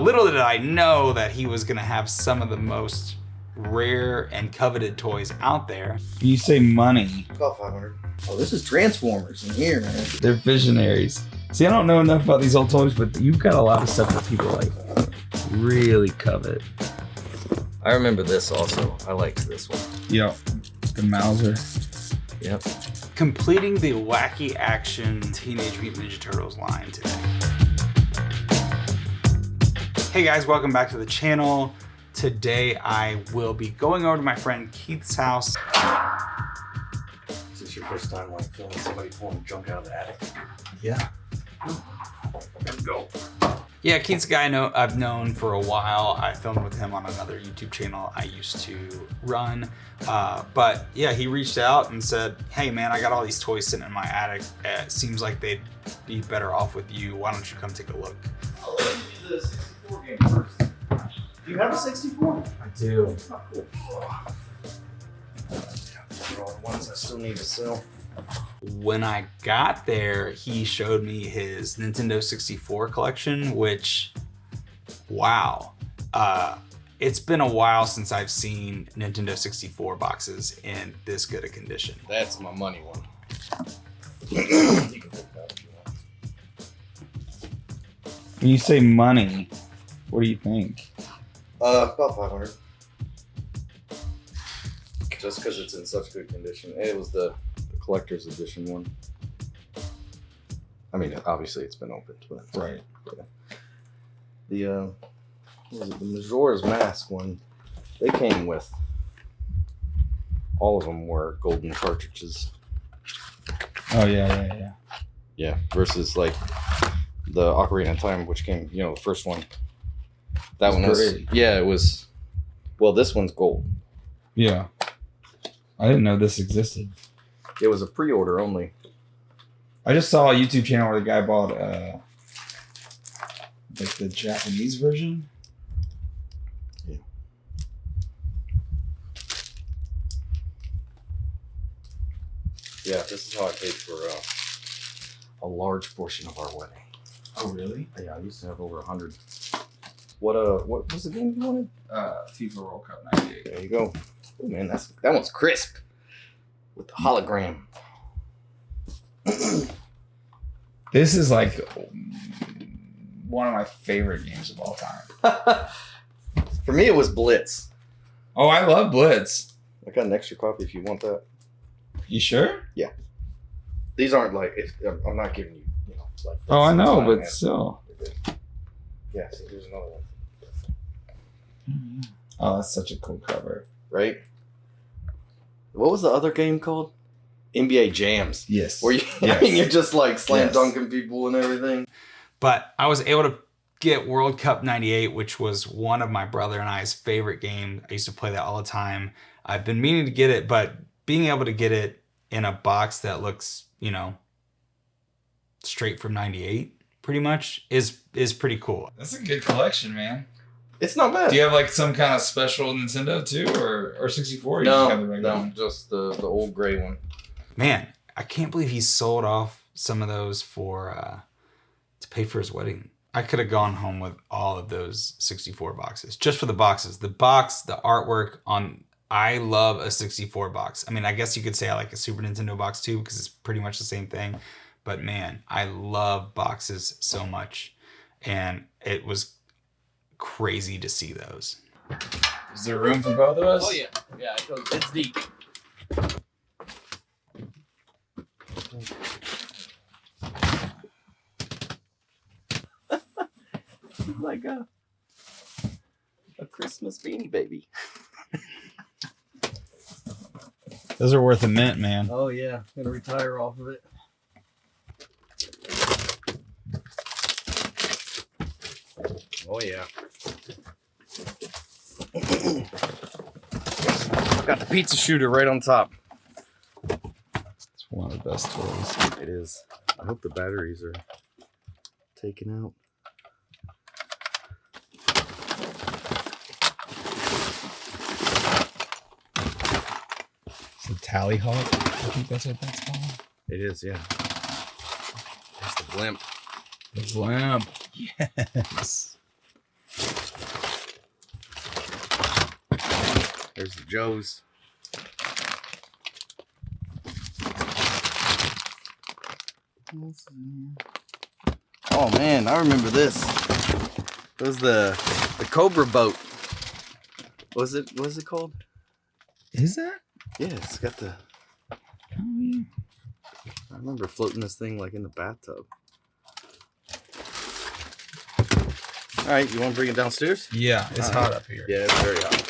little did I know that he was gonna have some of the most rare and coveted toys out there. You say money. About 500. Oh, this is Transformers in here, man. They're visionaries. See, I don't know enough about these old toys, but you've got a lot of stuff that people like really covet. I remember this also. I liked this one. Yep. The Mauser. Yep. Completing the wacky action Teenage Mutant Ninja Turtles line today. Hey guys, welcome back to the channel. Today I will be going over to my friend Keith's house. Is this your first time like filming somebody pulling junk out of the attic? Yeah. Let's go. Yeah, Keith's a guy I've known for a while. I filmed with him on another YouTube channel I used to run. But yeah, he reached out and said, hey man, I got all these toys sitting in my attic. It seems like they'd be better off with you. Why don't you come take a look? I'll let you do the 64 game first. Do you have a 64? I do. Oh, cool. These are all the ones I still need to sell. When I got there, he showed me his Nintendo 64 collection, which, wow. It's been a while since I've seen Nintendo 64 boxes in this good a condition. That's my money one. You can pick that if you want. When you say money, what do you think? About 500. Just because it's in such good condition. It was the collector's edition one. I mean, obviously it's been opened, but Right. The what was it, the Majora's Mask one? They came with all of them were golden cartridges. Oh yeah. Yeah, versus like the Ocarina of Time, which came, the first one. That one was great. Yeah, it was. Well, this one's gold. Yeah. I didn't know this existed. It was a pre-order only. I just saw a YouTube channel where the guy bought like the Japanese version. Yeah. Yeah, this is how I paid for a large portion of our wedding. Oh really? Yeah, I used to have over 100. What was the game you wanted? FIFA World Cup '98. There you go. Oh man, that one's crisp with the hologram. This is like one of my favorite games of all time. For me, it was Blitz. Oh, I love Blitz. I got an extra copy if you want that. You sure? Yeah. These aren't like I'm not giving you, like. Oh, I know, fine, but man. still. Yeah. See, here's another one. Oh, that's such a cool cover. Right. What was the other game called? NBA Jams. Yes. Where you, Yes. I mean, you're just like slam Yes. dunking people and everything. But I was able to get World Cup '98, which was one of my brother and I's favorite games. I used to play that all the time. I've been meaning to get it, but being able to get it in a box that looks, straight from '98, pretty much, is pretty cool. That's a good collection, man. It's not bad. Do you have like some kind of special Nintendo too, or 64? Or you just have the regular one? Just the old gray one. Man, I can't believe he sold off some of those for to pay for his wedding. I could have gone home with all of those 64 boxes just for the boxes. The box, the artwork on. I love a 64 box. I mean, I guess you could say I like a Super Nintendo box too because it's pretty much the same thing. But man, I love boxes so much, and it was crazy to see those. Is there room for both of us? Oh yeah, it's deep. Like a Christmas beanie baby. Those are worth a mint, man. Oh yeah, gonna retire off of it. Oh yeah. Got the pizza shooter right on top. It's one of the best toys. It is. I hope the batteries are taken out. It's a Tally Hawk. I think that's what that's called. It is, yeah. There's the blimp. The blimp. Yes. There's the Joes. Oh man, I remember this. It was the Cobra boat. What is it called? Is that? Yeah, it's got the. Oh yeah. I remember floating this thing like in the bathtub. All right, you want to bring it downstairs? Yeah, it's hot up here. Yeah, it's very hot.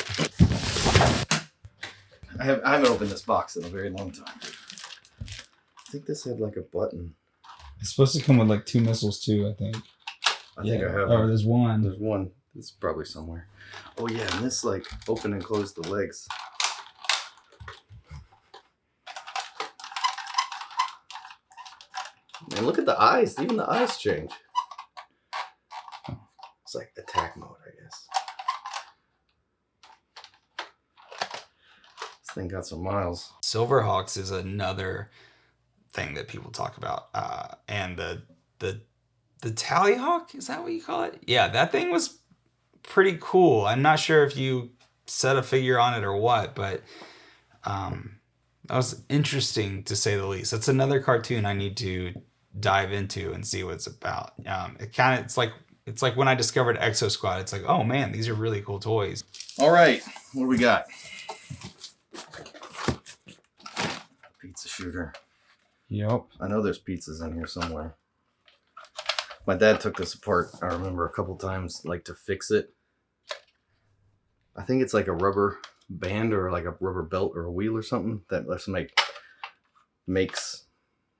I haven't opened this box in a very long time. I think this had like a button. It's supposed to come with like 2 missiles too, I think. I think I have. Oh, there's one. There's one. It's probably somewhere. Oh yeah, and this like open and close the legs. Man, look at the eyes. Even the eyes change. It's like attack mode, I guess. This thing got some miles. Silverhawks is another thing that people talk about, and the Tallyhawk, is that what you call it? Yeah, that thing was pretty cool. I'm not sure if you set a figure on it or what, but that was interesting to say the least. That's another cartoon I need to dive into and see what it's about. It's like when I discovered Exo Squad. It's like, oh man, these are really cool toys. All right, what do we got? Pizza shooter. Yep. I know there's pizzas in here somewhere. My dad took this apart, I remember a couple times, like to fix it. I think it's like a rubber band or like a rubber belt or a wheel or something that lets makes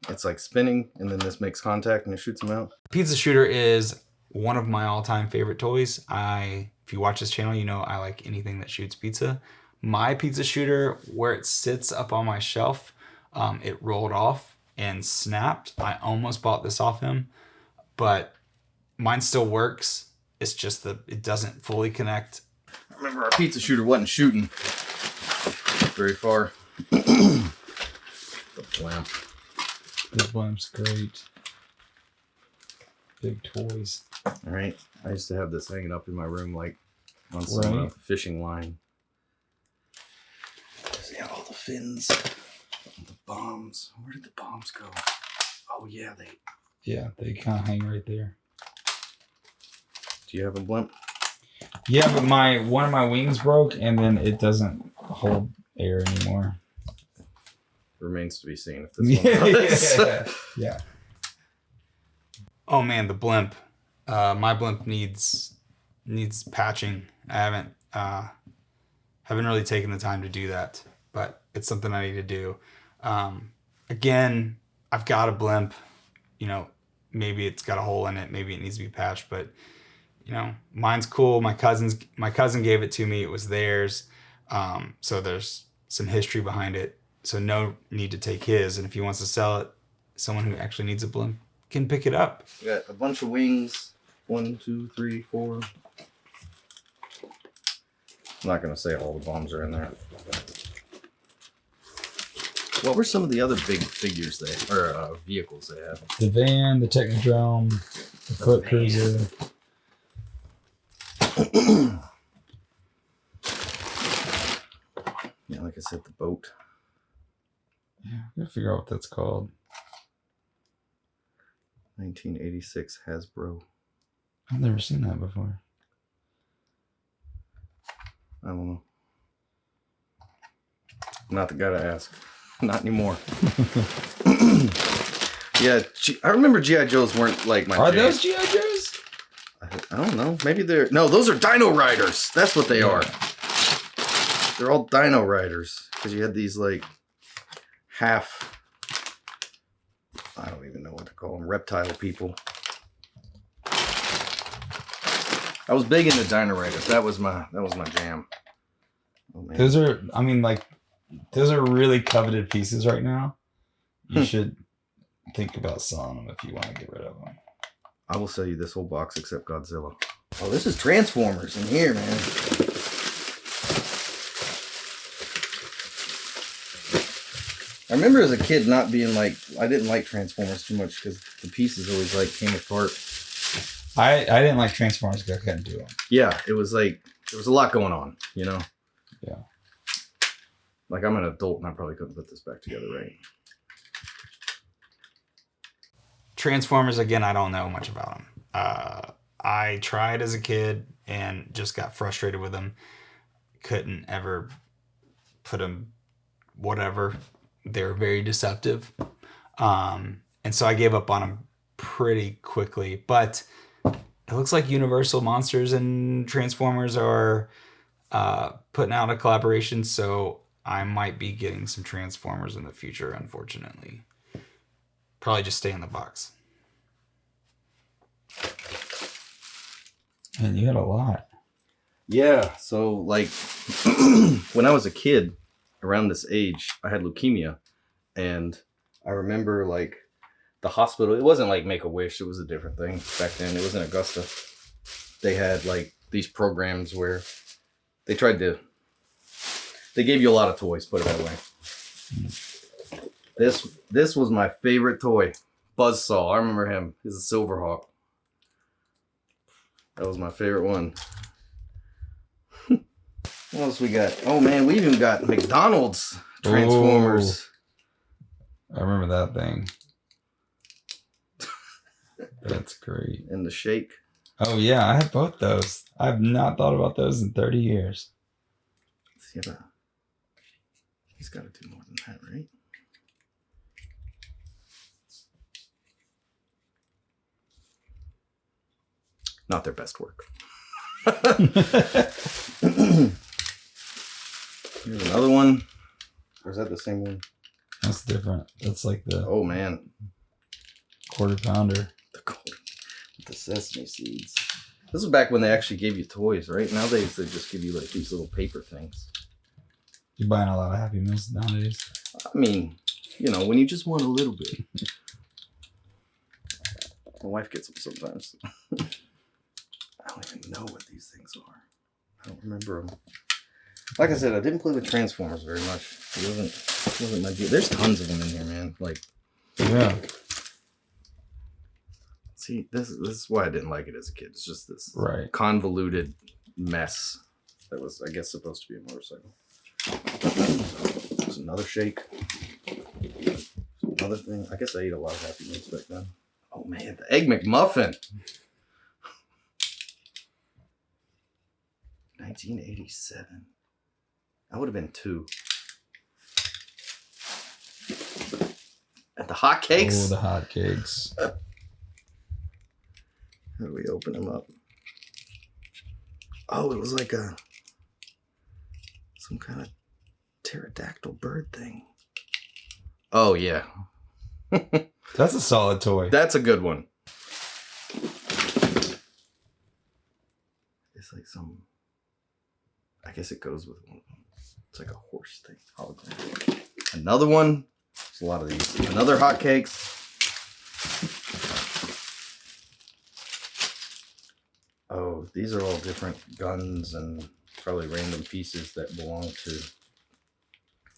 it's like spinning, and then this makes contact and it shoots them out. Pizza shooter is one of my all-time favorite toys. If you watch this channel, you know I like anything that shoots pizza. My pizza shooter, where it sits up on my shelf, it rolled off and snapped. I almost bought this off him, but mine still works. It's just that it doesn't fully connect. I remember our pizza shooter wasn't shooting very far. The blimp. This blimp's great. Big toys. All right, I used to have this hanging up in my room like on some fishing line. See all the fins, the bombs. Where did the bombs go? Oh yeah, they kind of hang right there. Do you have a blimp? Yeah, but one of my wings broke, and then it doesn't hold air anymore. Remains to be seen if this one does. Yeah. Oh man, the blimp. My blimp needs patching. I haven't really taken the time to do that, but it's something I need to do. Again, I've got a blimp. You know, maybe it's got a hole in it. Maybe it needs to be patched, but you know, mine's cool. My cousin gave it to me. It was theirs. So there's some history behind it. So no need to take his. And if he wants to sell it, someone who actually needs a blimp can pick it up. We got a bunch of wings. 1, 2, 3, 4. I'm not going to say all the bombs are in there. What were some of the other big figures vehicles they had? The van, the Technodrome, the foot cruiser. Yeah, like I said, the boat. Yeah, I gotta figure out what that's called. 1986 Hasbro. I've never seen that before. I don't know. Not the guy to ask. Not anymore. Yeah, I remember G.I. Joes weren't like my Are jam. those G.I. Joes? I don't know. Maybe they're... No, those are Dino Riders. That's what they are. They're all Dino Riders. Because you had these like half... I don't even know what to call them. Reptile people. I was big into Dino Riders. That was my jam. Oh, man. Those are, I mean, like, those are really coveted pieces right now. You should think about selling them if you want to get rid of them. I will sell you this whole box except Godzilla. Oh, this is Transformers in here, man. I remember as a kid not being like, I didn't like Transformers too much because the pieces always like came apart. I didn't like Transformers because I couldn't do them. Yeah, it was like, there was a lot going on, you know? Yeah. Like, I'm an adult and I probably couldn't put this back together right. Transformers, again, I don't know much about them. I tried as a kid and just got frustrated with them. Couldn't ever put them, whatever. They're very deceptive. And so I gave up on them pretty quickly. But it looks like Universal Monsters and Transformers are putting out a collaboration. So I might be getting some Transformers in the future, unfortunately. Probably just stay in the box. And you had a lot. Yeah, so like when I was a kid, around this age, I had leukemia, and I remember like the hospital. It wasn't like Make-A-Wish; it was a different thing back then. It was in Augusta. They had like these programs where they gave you a lot of toys. Put it that way. This was my favorite toy, Buzzsaw. I remember him. He's a Silverhawk. That was my favorite one. What else we got? Oh man, we even got McDonald's Transformers. Oh, I remember that thing. That's great. And the Shake. Oh yeah, I had both those. I've not thought about those in 30 years. He's got to do more than that, right? Not their best work. Here's another one. Or is that the same one? That's different. That's like the Oh man, quarter pounder. the sesame seeds. This is back when they actually gave you toys, right? Nowadays they just give you like these little paper things. You're buying a lot of Happy Meals nowadays. I mean, you know, when you just want a little bit. My wife gets them sometimes. I don't even know what these things are. I don't remember them. Like I said, I didn't play with Transformers very much. It wasn't my deal. There's tons of them in here, man. Like, Yeah. see, this is why I didn't like it as a kid. It's just this Right. convoluted mess that was, I guess, supposed to be a motorcycle. There's another Shake. Another thing. I guess I ate a lot of Happy Meals back then. Oh man, the Egg McMuffin. 1987. I would have been 2. And the hotcakes. Oh, the hotcakes. How do we open them up? Oh, it was like some kind of pterodactyl bird thing. Oh yeah. That's a solid toy. That's a good one. It's like some, I guess it goes with one of them. It's like a horse thing. Hologram. Another one. There's a lot of these. Another hotcakes. Oh, these are all different guns and probably random pieces that belong to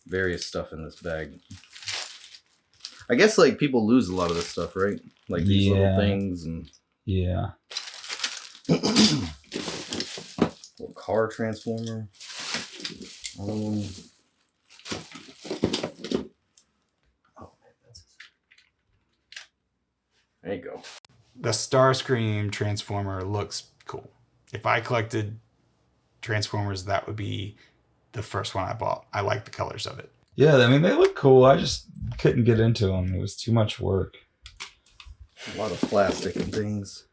various stuff in this bag. I guess like people lose a lot of this stuff, right? Like these little things and yeah. little car transformer. Oh man, there you go. The Starscream Transformer looks cool. If I collected Transformers, that would be the first one I bought. I like the colors of it. Yeah, I mean, they look cool. I just couldn't get into them. It was too much work. A lot of plastic and things.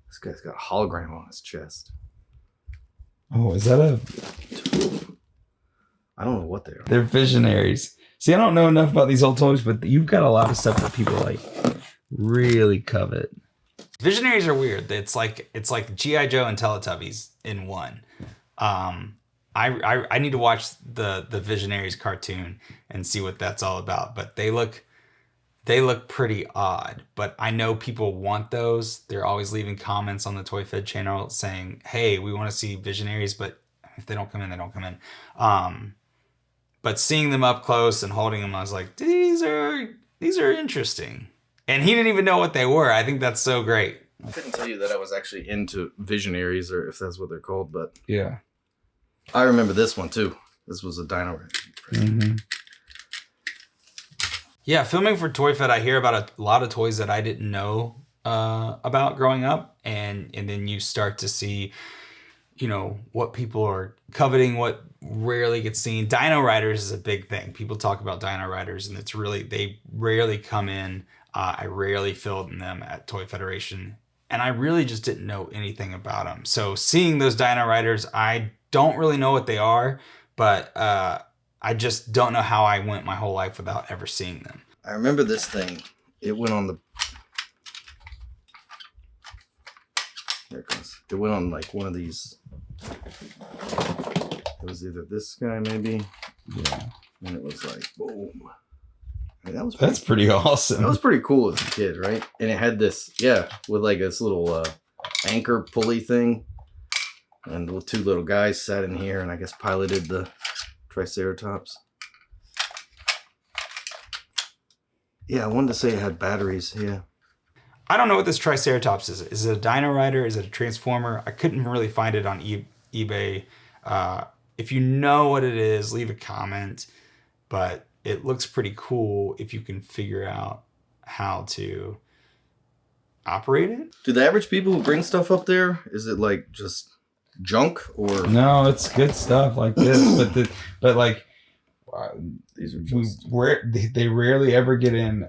This guy's got a hologram on his chest. Oh, is that a... I don't know what they are. They're visionaries. See, I don't know enough about these old toys, but you've got a lot of stuff that people like really covet. Visionaries are weird. It's like G.I. Joe and Teletubbies in one. I need to watch the Visionaries cartoon and see what that's all about. But they look pretty odd. But I know people want those. They're always leaving comments on the Toy Fed channel saying, "Hey, we want to see Visionaries, but if they don't come in, they don't come in." But seeing them up close and holding them, I was like, these are interesting. And he didn't even know what they were. I think that's so great. I couldn't tell you that I was actually into Visionaries, or if that's what they're called, but Yeah. I remember this one too. This was a Dino Rider. Mm-hmm. Yeah, filming for Toy Fed, I hear about a lot of toys that I didn't know about growing up, and then you start to see, what people are coveting, what rarely gets seen. Dino Riders is a big thing. People talk about Dino Riders, and they rarely come in. I rarely filmed them at Toy Federation, and I really just didn't know anything about them. So seeing those Dino Riders, I don't really know what they are, but I just don't know how I went my whole life without ever seeing them. I remember this thing. It went on the... There it goes. It went on like one of these... It was either this guy maybe. Yeah. And it was like, boom. I mean, That's pretty awesome. That was pretty cool as a kid, right? And it had this, with like this little anchor pulley thing. And the two little guys sat in here and I guess piloted the Triceratops. Yeah, I wanted to say it had batteries, yeah. I don't know what this Triceratops is. Is it a Dino Rider? Is it a Transformer? I couldn't really find it on eBay. If you know what it is, leave a comment. But it looks pretty cool if you can figure out how to operate it. Do the average people who bring stuff up there, is it like just junk or... No, it's good stuff like this, but like These are just... they rarely ever get in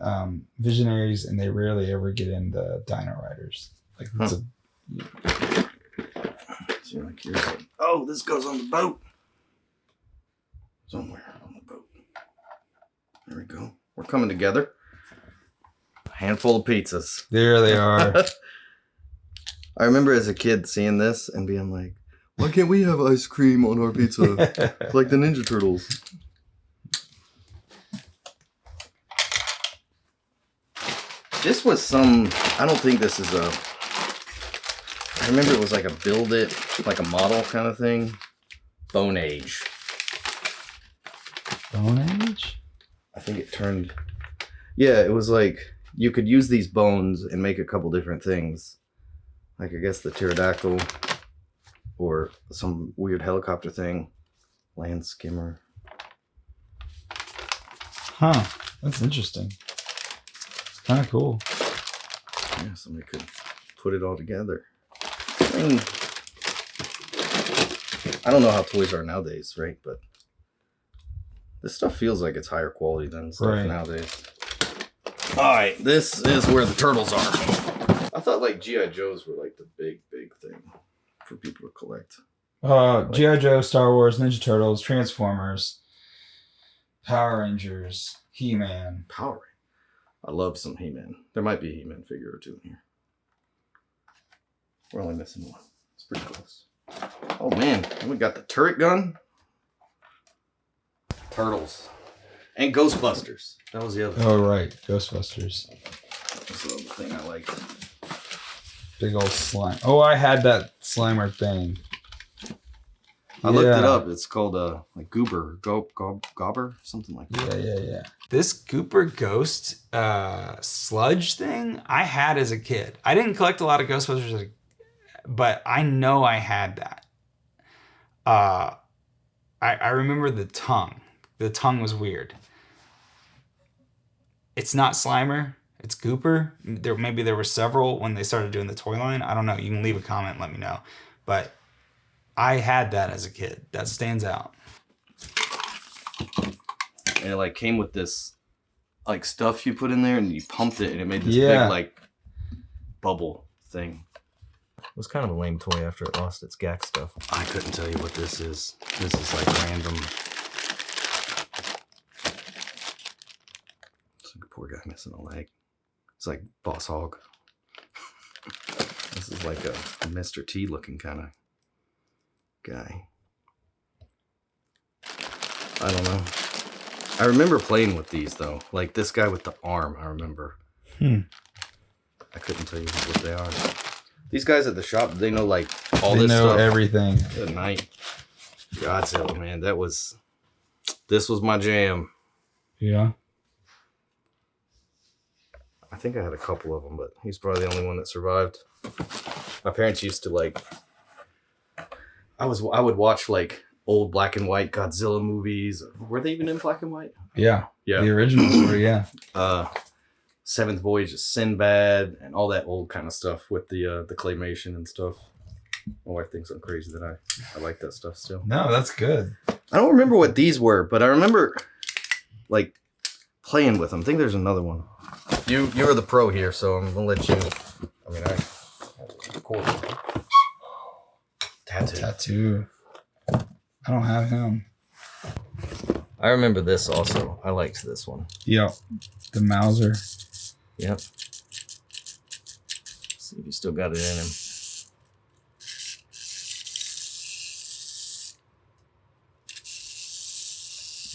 Visionaries, and they rarely ever get in the Dino Riders. Like it's So you're like, here's like, oh, this goes on the boat. Somewhere on the boat. There we go. We're coming together. A handful of pizzas. there they are. I remember as a kid seeing this and being like, why can't we have ice cream on our pizza? Like the Ninja Turtles. This was I don't think this is I remember it was like a build it, like a model kind of thing. Bone Age. Bone Age? I think it turned... Yeah, it was like you could use these bones and make a couple different things. Like I guess the pterodactyl or some weird helicopter thing. Land skimmer. Huh. That's interesting. It's kind of cool. Yeah, somebody could put it all together. I mean, I don't know how toys are nowadays, right? But this stuff feels like it's higher quality than stuff nowadays. All right, this is where the turtles are. I thought like G.I. Joes were like the big thing for people to collect. G.I. Joe, Star Wars, Ninja Turtles, Transformers, Power Rangers, He-Man. Power Rangers. I love some He-Man. There might be a He-Man figure or two in here. We're only missing one. It's pretty close. Oh man, we got the turret gun. Turtles. And Ghostbusters. That was the other thing. Oh, right. Ghostbusters. That's the other thing I liked. Big old slime. Oh, I had that Slimer thing. I looked it up. It's called like Goober. Gobber? Something like that. Yeah. This Gooper Ghost sludge thing I had as a kid. I didn't collect a lot of Ghostbusters, but I know I had that. I remember the tongue. The tongue was weird. It's not Slimer. It's Gooper. Maybe there were several when they started doing the toy line. I don't know. You can leave a comment and let me know. But I had that as a kid. That stands out. And it like came with this like stuff you put in there and you pumped it and it made this big like bubble thing. It was kind of a lame toy after it lost its GAC stuff. I couldn't tell you what this is. This is like random. It's like a poor guy missing a leg. It's like Boss Hog. This is like a Mr. T looking kind of guy. I don't know. I remember playing with these though. Like this guy with the arm, I remember. I couldn't tell you what they are. These guys at the shop, they know like all this stuff. They know everything. Good night. Godzilla, man. This was my jam. Yeah. I think I had a couple of them, but he's probably the only one that survived. My parents used to like, I would watch like old black and white Godzilla movies. Were they even in black and white? Yeah. Yeah. The originals were, yeah. Seventh Voyage of Sinbad and all that old kind of stuff with the claymation and stuff. My wife thinks I'm crazy that I like that stuff still. No, that's good. I don't remember what these were, but I remember like playing with them. I think there's another one. You're the pro here, so I'm gonna let you. I mean, of course. Tattoo. I don't have him. I remember this also. I liked this one. Yep. The Mauser. Yep. See if you still got it in him.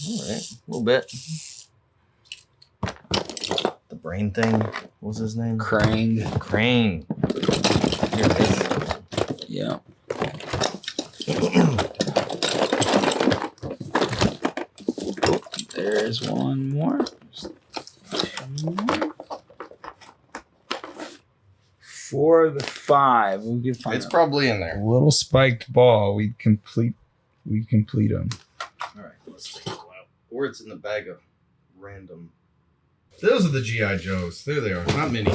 All right, a little bit. The brain thing. What was his name? Crane. Crane. Here it is. Yeah. There's one more. Two more. 4 of the 5. We can find It's probably in there. A little spiked ball. We'd complete them. All right, let's take it out. Or it's in the bag of random. Those are the G.I. Joes. There they are. Not many.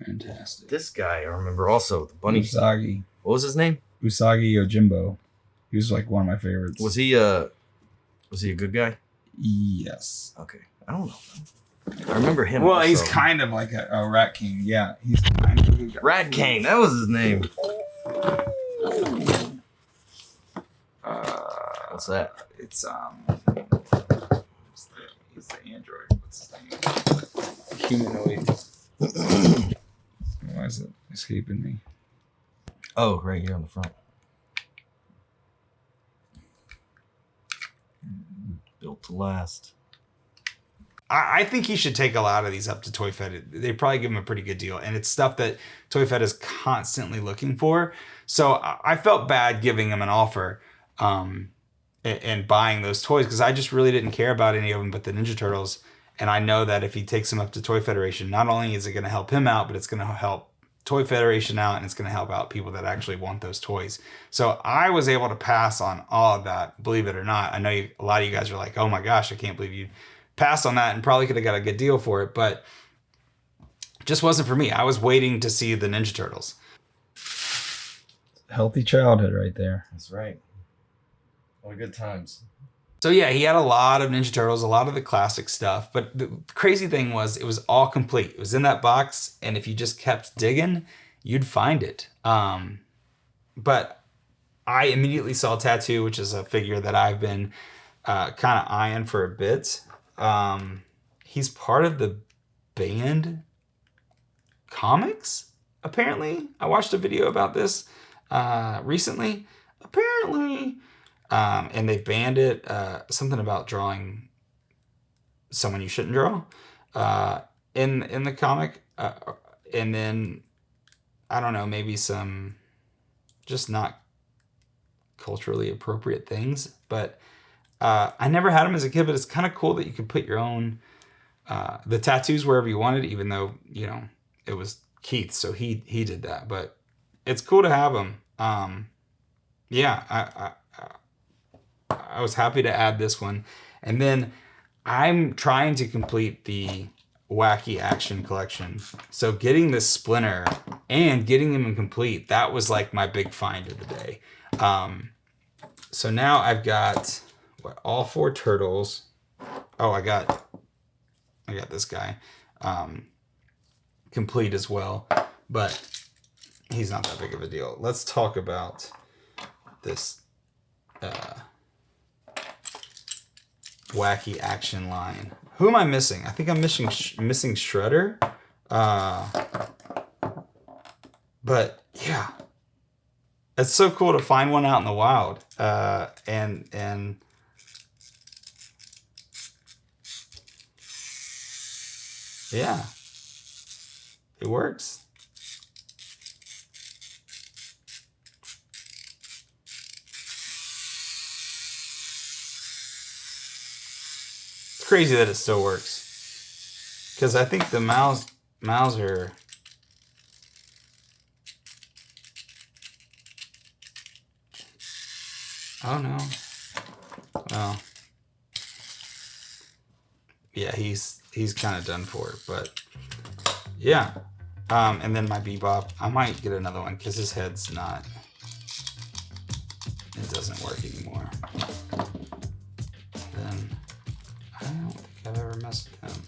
Fantastic. This guy, I remember also. The bunny. Usagi. What was his name? Usagi Yojimbo. He was like one of my favorites. Was he a good guy? Yes. Okay. I don't know. I remember him. Well, also. he's kind of like a Rat King. Yeah, he's kind of a good guy. Rat King. That was his name. What's that? It's he's the android. What's his name? Humanoid. Why is it escaping me? Oh, right here on the front. Built to last. I think he should take a lot of these up to Toy Fed. They probably give him a pretty good deal. And it's stuff that Toy Fed is constantly looking for. So I felt bad giving him an offer and buying those toys because I just really didn't care about any of them but the Ninja Turtles. And I know that if he takes them up to Toy Federation, not only is it going to help him out, but it's going to help Toy Federation out and it's going to help out people that actually want those toys. So I was able to pass on all of that, believe it or not. I know a lot of you guys are like, oh my gosh, I can't believe you passed on that and probably could have got a good deal for it, but it just wasn't for me. I was waiting to see the Ninja Turtles. Healthy childhood right there. That's right. What a good times. So yeah, he had a lot of Ninja Turtles, a lot of the classic stuff, but the crazy thing was it was all complete. It was in that box, and if you just kept digging, you'd find it. But I immediately saw Tattoo, which is a figure that I've been kind of eyeing for a bit. He's part of the band comics, apparently. I watched a video about this recently. Apparently. And they banned it. Something about drawing someone you shouldn't draw in the comic. And then, I don't know, maybe some just not culturally appropriate things. But I never had them as a kid, but it's kind of cool that you can put your own the tattoos wherever you wanted, even though, you know, it was Keith, so he did that. But it's cool to have them. Yeah, I was happy to add this one. And then I'm trying to complete the Wacky Action collection. So getting this Splinter and getting him complete, that was like my big find of the day. So now I've got all 4 turtles. Oh, I got this guy complete as well, but he's not that big of a deal. Let's talk about this Wacky Action line. Who am I missing? I think I'm missing Shredder. But yeah, it's so cool to find one out in the wild. And yeah, it works. Crazy that it still works, because I think the Mauser oh no, Well, yeah, he's kind of done for it, but yeah. And then my Bebop, I might get another one because his head's not, it doesn't work anymore. Then I don't think I've ever messed with him.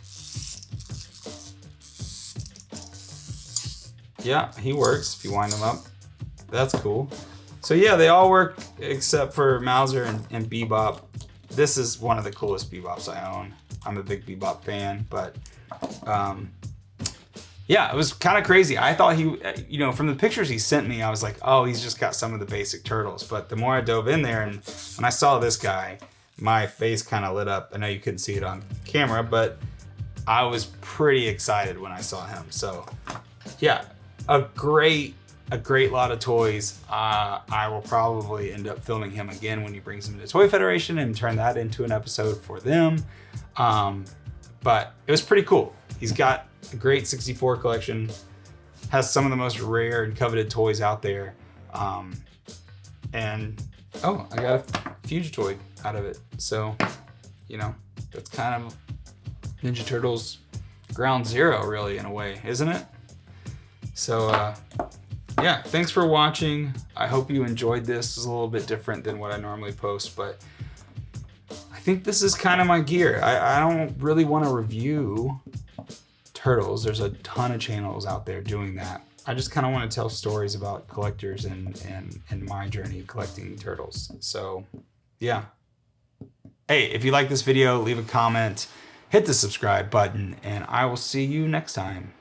Yeah, he works if you wind him up. That's cool. So yeah, they all work except for Mauser and Bebop. This is one of the coolest Bebops I own. I'm a big Bebop fan, but yeah, it was kind of crazy. I thought he, you know, from the pictures he sent me, I was like, oh, he's just got some of the basic turtles. But the more I dove in there, and when I saw this guy, my face kind of lit up. I know you couldn't see it on camera, but I was pretty excited when I saw him. So yeah, a great lot of toys. I will probably end up filming him again when he brings them to Toy Federation and turn that into an episode for them. But it was pretty cool. He's got a great 64 collection, has some of the most rare and coveted toys out there. And oh, I got a Fugitoid out of it. So, you know, that's kind of Ninja Turtles ground zero, really, in a way, isn't it? So, yeah, thanks for watching. I hope you enjoyed this. It's a little bit different than what I normally post, but I think this is kind of my gear. I don't really want to review turtles. There's a ton of channels out there doing that. I just kind of want to tell stories about collectors and my journey collecting turtles. So, yeah. Hey, if you like this video, leave a comment, hit the subscribe button, and I will see you next time.